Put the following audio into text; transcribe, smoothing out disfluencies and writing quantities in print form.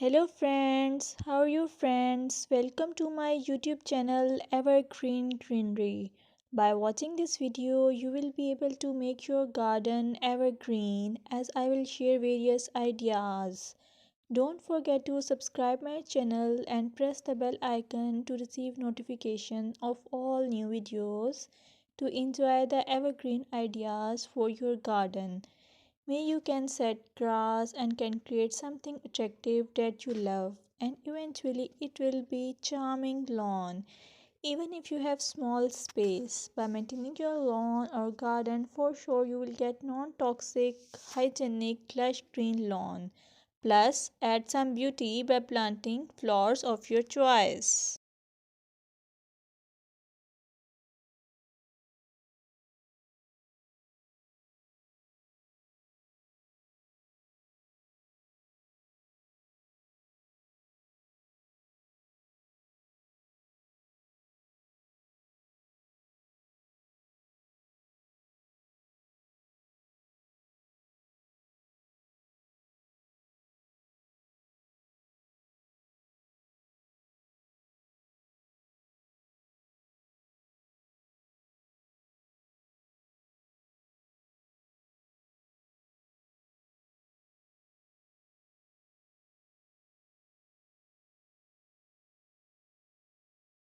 Hello friends, how are you friends? Welcome to my YouTube channel Evergreen Greenery. By watching this video, you will be able to make your garden evergreen as I will share various ideas. Don't forget to subscribe my channel and press the bell icon to receive notification of all new videos to enjoy the evergreen ideas for your garden. May you can set grass and can create something attractive that you love, and eventually it will be charming lawn. Even if you have small space, by maintaining your lawn or garden, for sure you will get non-toxic, hygienic, lush green lawn. Plus, add some beauty by planting flowers of your choice.